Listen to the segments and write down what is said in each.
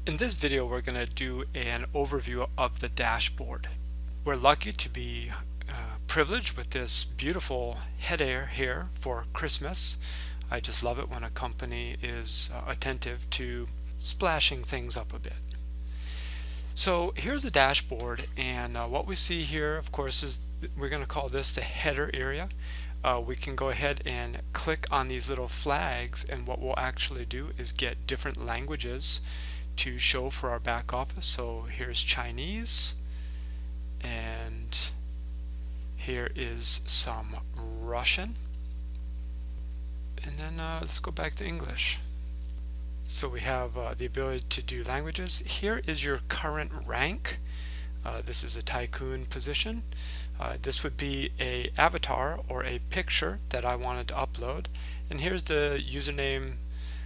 In this video, we're going to do an overview of the dashboard. We're lucky to be privileged with this beautiful header here for Christmas. I just love it when a company is attentive to splashing things up a bit. So here's the dashboard, and what we see here, of course, is we're going to call this the header area. We can go ahead and click on these little flags, and what we'll actually do is get different languages to show for our back office. So here's Chinese, and here is some Russian, and then let's go back to English. So we have the ability to do languages. Here is your current rank. This is a tycoon position. This would be a avatar or a picture that I wanted to upload, and here's the username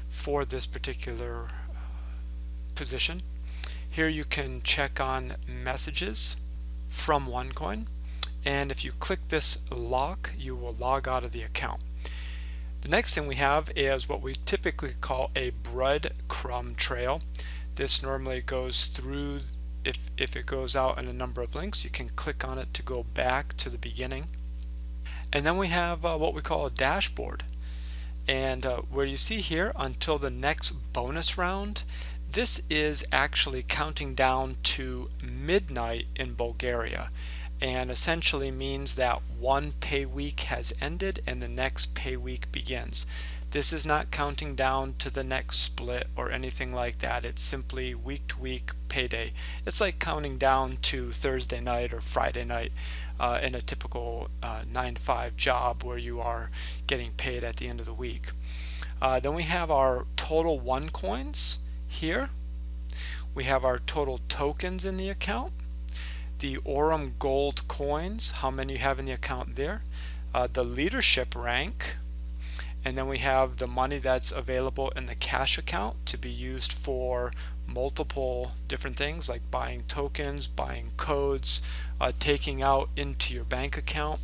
for this particular position. Here you can check on messages from OneCoin, and if you click this lock, you will log out of the account. The next thing we have is what we typically call a breadcrumb trail. This normally goes through, if it goes out in a number of links, you can click on it to go back to the beginning. And then we have what we call a dashboard, and where you see here until the next bonus round, this is actually counting down to midnight in Bulgaria, and essentially means that one pay week has ended and the next pay week begins. This is not counting down to the next split or anything like that. It's simply week to week payday. It's like counting down to Thursday night or Friday night in a typical 9-to-5 job where you are getting paid at the end of the week. Then we have our total OneCoins here. We have our total tokens in the account, the Aurum gold coins, how many you have in the account there, the leadership rank, and then we have the money that's available in the cash account to be used for multiple different things like buying tokens, buying codes, taking out into your bank account,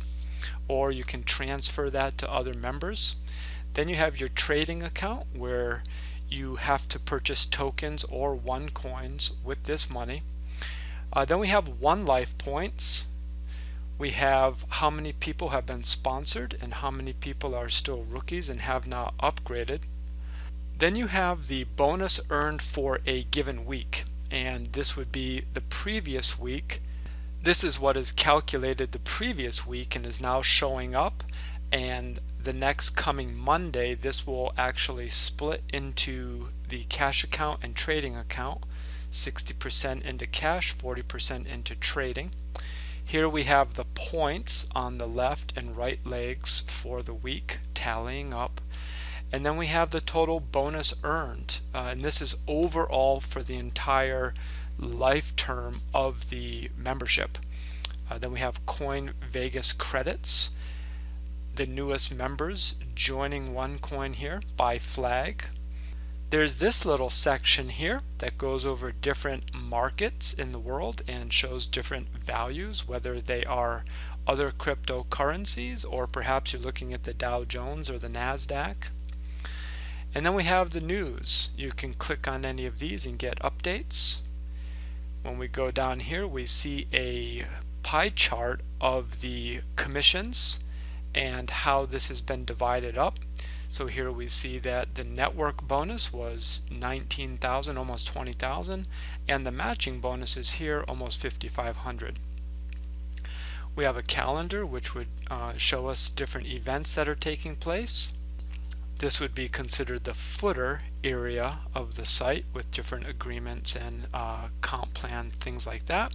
or you can transfer that to other members. Then you have your trading account where you have to purchase tokens or OneCoins with this money. Then we have One Life points. We have how many people have been sponsored and how many people are still rookies and have not upgraded. Then you have the bonus earned for a given week, and this would be the previous week. This is what is calculated the previous week and is now showing up, and the next coming Monday this will actually split into the cash account and trading account, 60% into cash, 40% into trading. Here we have the points on the left and right legs for the week tallying up, and then we have the total bonus earned, and this is overall for the entire life term of the membership. Then we have Coin Vegas credits, the newest members joining OneCoin here by flag. There's this little section here that goes over different markets in the world and shows different values, whether they are other cryptocurrencies or perhaps you're looking at the Dow Jones or the NASDAQ. And then we have the news. You can click on any of these and get updates. When we go down here, we see a pie chart of the commissions and how this has been divided up. So here we see that the network bonus was 19,000, almost 20,000, and the matching bonus is here almost 5,500. We have a calendar which would show us different events that are taking place. This would be considered the footer area of the site with different agreements and comp plan, things like that.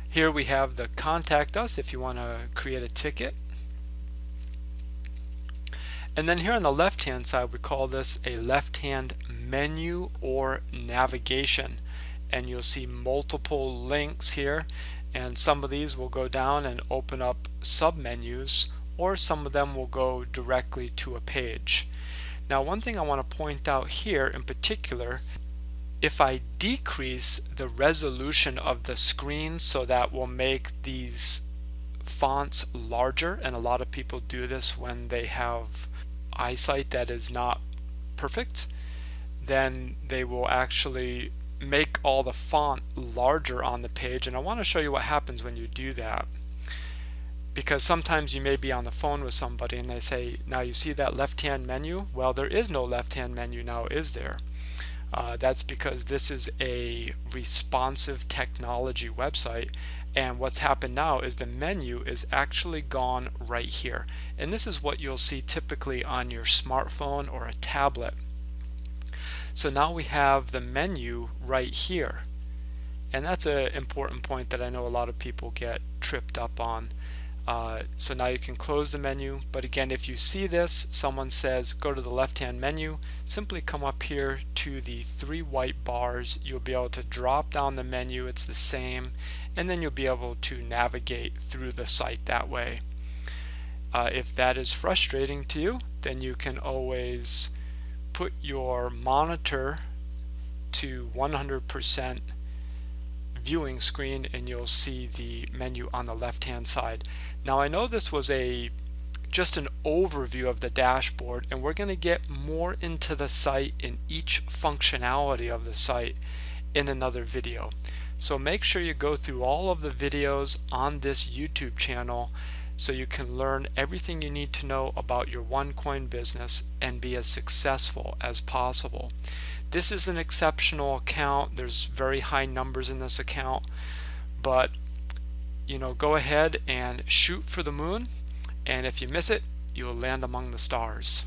Here we have the contact us if you want to create a ticket. And then here on the left hand side we call this a left hand menu or navigation, and you'll see multiple links here, and some of these will go down and open up submenus, or some of them will go directly to a page. Now one thing I want to point out here in particular, if I decrease the resolution of the screen so that will make these fonts larger, and a lot of people do this when they have eyesight that is not perfect, then they will actually make all the font larger on the page, and I want to show you what happens when you do that, because sometimes you may be on the phone with somebody and they say, now you see that left-hand menu? Well, there is no left-hand menu now, is there? That's because this is a responsive technology website, and what's happened now is the menu is actually gone right here, and this is what you'll see typically on your smartphone or a tablet. So now we have the menu right here, and that's an important point that I know a lot of people get tripped up on. So now you can close the menu, but again, if you see this, someone says go to the left-hand menu, simply come up here to the 3 white bars. You'll be able to drop down the menu, it's the same, and then you'll be able to navigate through the site that way. If that is frustrating to you, then you can always put your monitor to 100% viewing screen, and you'll see the menu on the left hand side. Now I know this was just an overview of the dashboard, and we're going to get more into the site in each functionality of the site in another video. So make sure you go through all of the videos on this YouTube channel so you can learn everything you need to know about your OneCoin business and be as successful as possible. This is an exceptional account. There's very high numbers in this account, but go ahead and shoot for the moon, and if you miss it, you'll land among the stars.